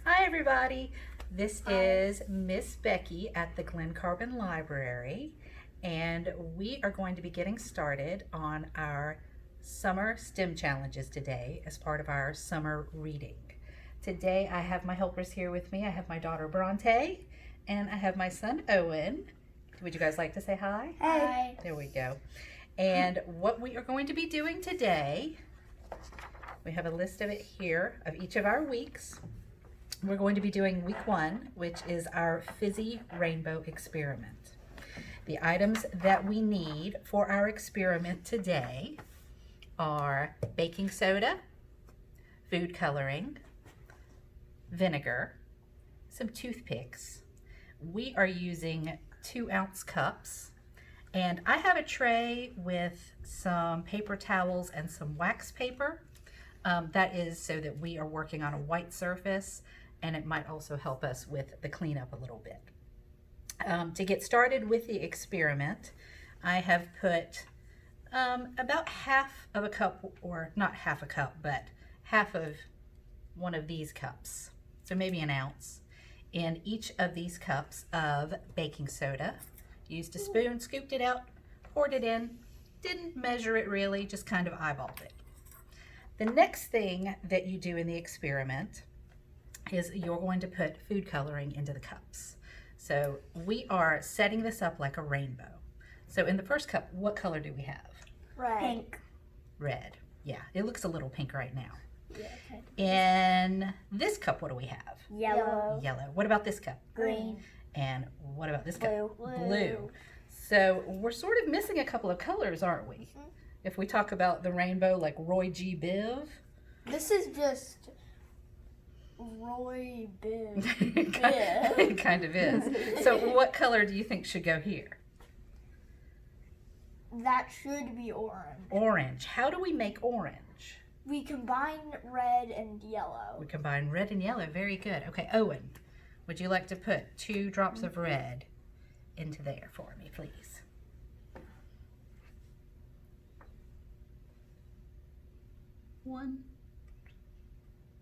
Hi everybody, this is Miss Becky at the Glen Carbon Library, and we are going to be getting started on our summer STEM challenges today as part of our summer reading. Today I have my helpers here with me. I have my daughter Bronte and I have my son Owen. Would you guys like to say hi? Hi. There we go. And what we are going to be doing today, we have a list of it here of each of our weeks. We're going to be doing week 1, which is our Fizzy Rainbow Experiment. The items that we need for our experiment today are baking soda, food coloring, vinegar, some toothpicks. We are using 2-ounce cups, and I have a tray with some paper towels and some wax paper. That is so that we are working on a white surface, and it might also help us with the cleanup a little bit. To get started with the experiment, I have put about half of a cup, or not half a cup, but half of one of these cups, so maybe an ounce, in each of these cups of baking soda. Used a spoon, scooped it out, poured it in, didn't measure it really, just kind of eyeballed it. The next thing that you do in the experiment is you're going to put food coloring into the cups. So we are setting this up like a rainbow. So in the first cup, what color do we have? Red. Pink. Red. Yeah, it looks a little pink right now. Yeah, okay. In this cup, what do we have? Yellow. Yellow. What about this cup? Green. And what about this Blue. cup? Blue. So we're sort of missing a couple of colors, aren't we? Mm-hmm. If we talk about the rainbow like Roy G. Biv. This is just Roy Biv. It kind of is. So what color do you think should go here? That should be orange. Orange. How do we make orange? We combine red and yellow. We combine red and yellow. Very good. Okay, Owen, would you like to put 2 drops of red into there for me, please? One,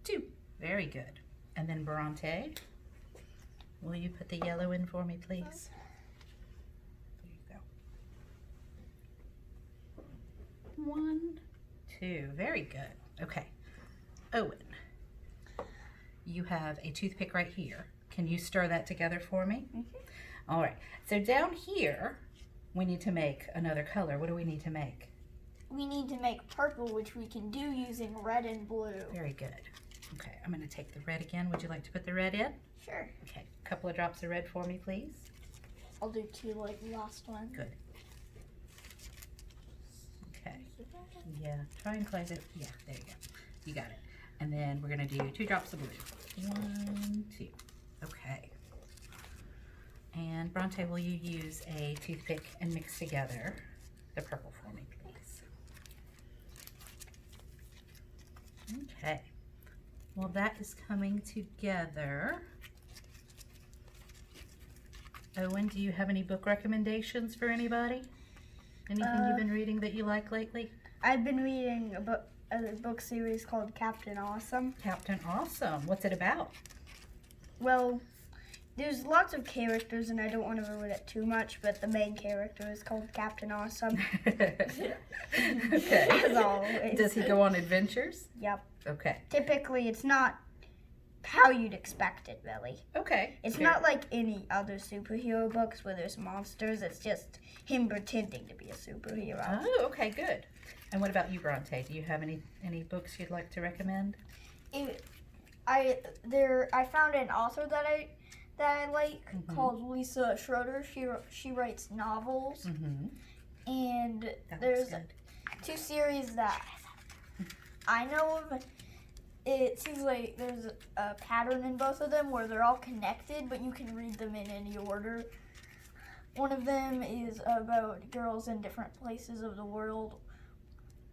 2. Very good. And then Bronte, will you put the yellow in for me, please? There you go. 1, 2. Very good. Okay. Owen, you have a toothpick right here. Can you stir that together for me? Mm-hmm. All right. So down here, we need to make another color. What do we need to make? We need to make purple, which we can do using red and blue. Very good. Okay, I'm going to take the red again. Would you like to put the red in? Sure. Okay, a couple of drops of red for me, please. I'll do 2 like the last one. Good. Okay. Yeah, try and close it. Yeah, there you go. You got it. And then we're going to do 2 drops of blue. 1, 2. Okay. And Bronte, will you use a toothpick and mix together the purple for me, please? Okay. Well, that is coming together. Owen, do you have any book recommendations for anybody? Anything you've been reading that you like lately? I've been reading a book series called Captain Awesome. Captain Awesome. What's it about? Well, there's lots of characters, and I don't want to ruin it too much, but the main character is called Captain Awesome. Okay. As always. Does he go on adventures? Yep. Okay. Typically, it's not how you'd expect it, really. Okay. It's not like any other superhero books where there's monsters. It's just him pretending to be a superhero. Oh, okay, good. And what about you, Bronte? Do you have any books you'd like to recommend? I found an author that I like called Lisa Schroeder. She writes novels, and there's 2 series that I know of. It seems like there's a pattern in both of them where they're all connected, but you can read them in any order. One of them is about girls in different places of the world,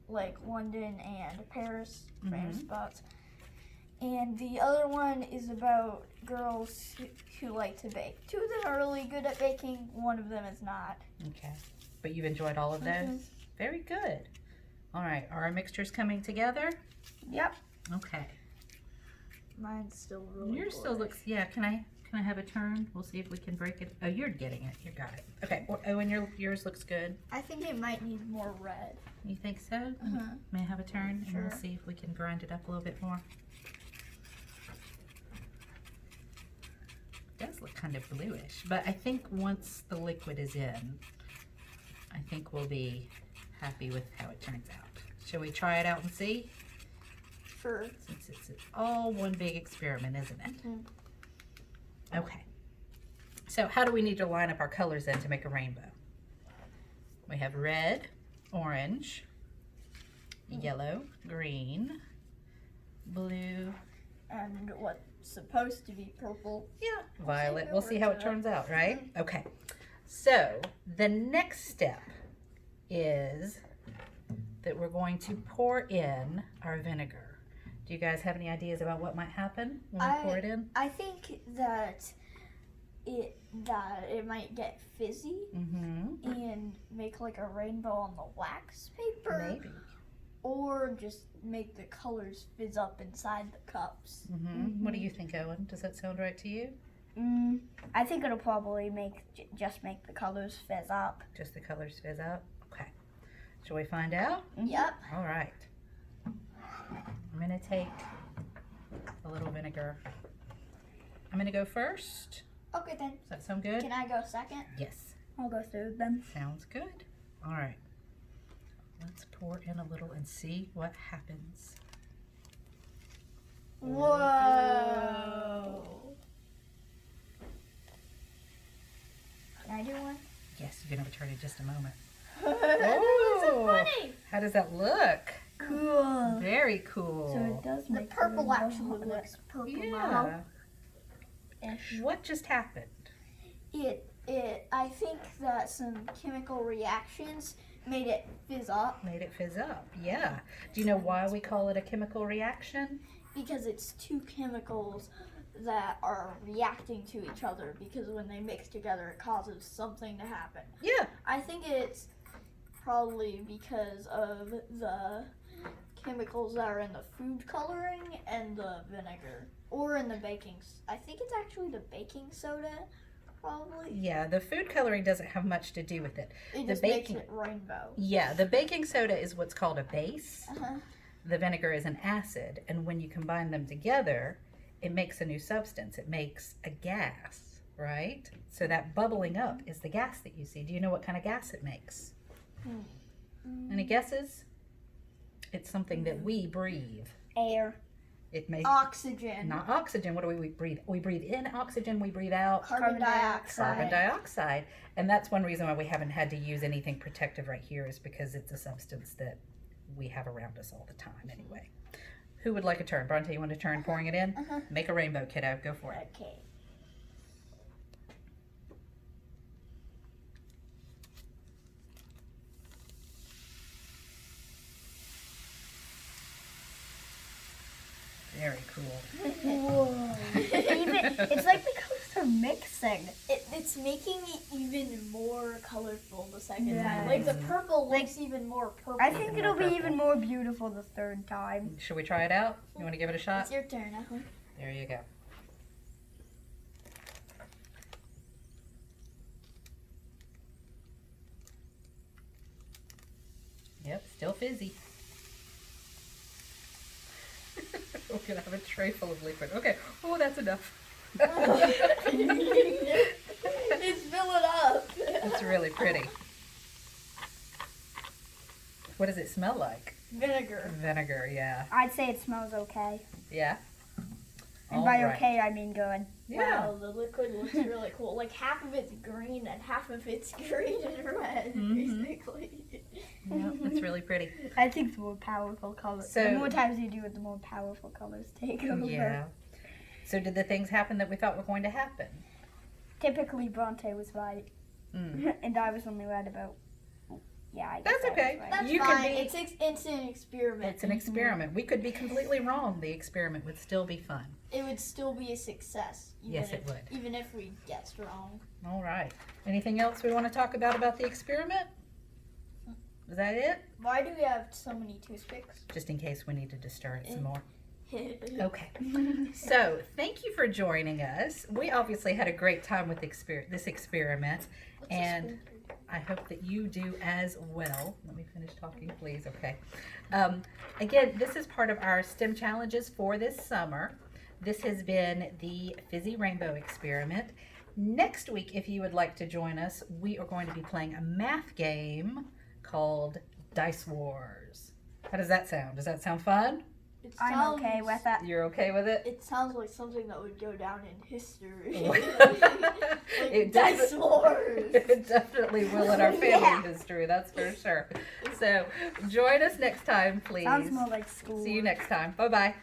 like London and Paris, famous spots. And the other one is about girls who like to bake. 2 of them are really good at baking. One of them is not. Okay. But you've enjoyed all of those? Very good. All right. Are our mixtures coming together? Yep. Okay. Mine's still really Yours still looks, yeah, can I have a turn? We'll see if we can break it. Oh, you're getting it. You got it. Okay. Oh, and yours looks good. I think it might need more red. You think so? Uh-huh. May I have a turn? Sure. And we'll see if we can grind it up a little bit more. It does look kind of bluish, but I think once the liquid is in, I think we'll be happy with how it turns out. Shall we try it out and see? Sure. Since it's all one big experiment, isn't it? Mhm. Okay. So how do we need to line up our colors then to make a rainbow? We have red, orange, yellow, green, blue, And what's supposed to be purple. yeah, violet. We'll see how it turns out, right? Okay. So the next step is that we're going to pour in our vinegar. Do you guys have any ideas about what might happen when we pour it in? I think that it might get fizzy Mm-hmm. and make like a rainbow on the wax paper. Maybe. Or just make the colors fizz up inside the cups. Mm-hmm. What do you think, Owen? Does that sound right to you? I think it'll probably just make the colors fizz up. Just the colors fizz up? Okay. Shall we find out? Yep. All right. I'm going to take a little vinegar. I'm going to go first. Okay then. Does that sound good? Can I go second? Yes. I'll go through them. Sounds good. All right. Let's pour in a little and see what happens. Whoa. Can I do one? Yes, you're going to have a turn in just a moment. That's so Oh. funny. How does that look? Cool. Very cool. So it does The make purple rainbow actually on it. looks purple now. Yeah. What just happened? I think that some chemical reactions made it fizz up Made it fizz up. Yeah. Do you know why we call it a chemical reaction? because it's two chemicals that are reacting to each other, because when they mix together it causes something to happen. Yeah. I think it's probably because of the chemicals that are in the food coloring and the vinegar, or in the baking. I think it's actually the baking soda, probably. Yeah, the food coloring doesn't have much to do with it. It The just baking- makes it rainbow. Yeah, the baking soda is what's called a base. Uh-huh. The vinegar is an acid, and when you combine them together, it makes a new substance. It makes a gas, right? So that bubbling up is the gas that you see. Do you know what kind of gas it makes? Any guesses? It's something that we breathe. Air. It makes Oxygen. not oxygen. What do we breathe? We breathe in oxygen. We breathe out Carbon dioxide. carbon dioxide. And that's one reason why we haven't had to use anything protective right here, is because it's a substance that we have around us all the time anyway. Who would like a turn? Bronte, you want a turn pouring it in? Uh-huh. Make a rainbow, kiddo. Go for it. Okay. Very cool. Whoa. It's like the colors are mixing. It's making it even more colorful the second Yeah. time. Like the purple looks even more purple. I think Even it'll more be even more beautiful the third time. Should we try it out? You want to give it a shot? It's your turn, Ethel. There you go. Yep, still fizzy. We're gonna have a tray full of liquid. Okay. Oh, that's enough. It's filling up. It's really pretty. What does it smell like? Vinegar. Vinegar, yeah. I'd say it smells okay. Yeah? And by Alright. okay, I mean good. Yeah. Wow, the liquid looks really cool. Like half of it's green and half of it's green and red, Mhm. basically. Yeah, it's really pretty. I think the more powerful colors. So- the more times you do it, the more powerful colors take over. Yeah. So did the things happen that we thought were going to happen? Typically, Bronte was right, Mm. and I was only right about. Yeah, I guess That's I was okay. right. That's You can fine. be- It's an experiment. It's an experiment. We could be completely wrong. The experiment would still be fun. It would still be a success. Yes, it would. Even if we guessed wrong. All right. Anything else we want to talk about the experiment? Is that it? Why do we have so many toothpicks? Just in case we needed to stir it some more. Okay. So, thank you for joining us. We obviously had a great time with this experiment, and I hope that you do as well. Let me finish talking, please. Okay. Again, this is part of our STEM challenges for this summer. This has been the Fizzy Rainbow Experiment. Next week, if you would like to join us, we are going to be playing a math game called Dice Wars. How does that sound? Does that sound fun? I'm okay with that. You're okay with it? It sounds like something that would go down in history. It Dice Wars. It definitely will in our family history, that's for sure. So join us next time, please. Sounds more like school. See you next time. Bye-bye.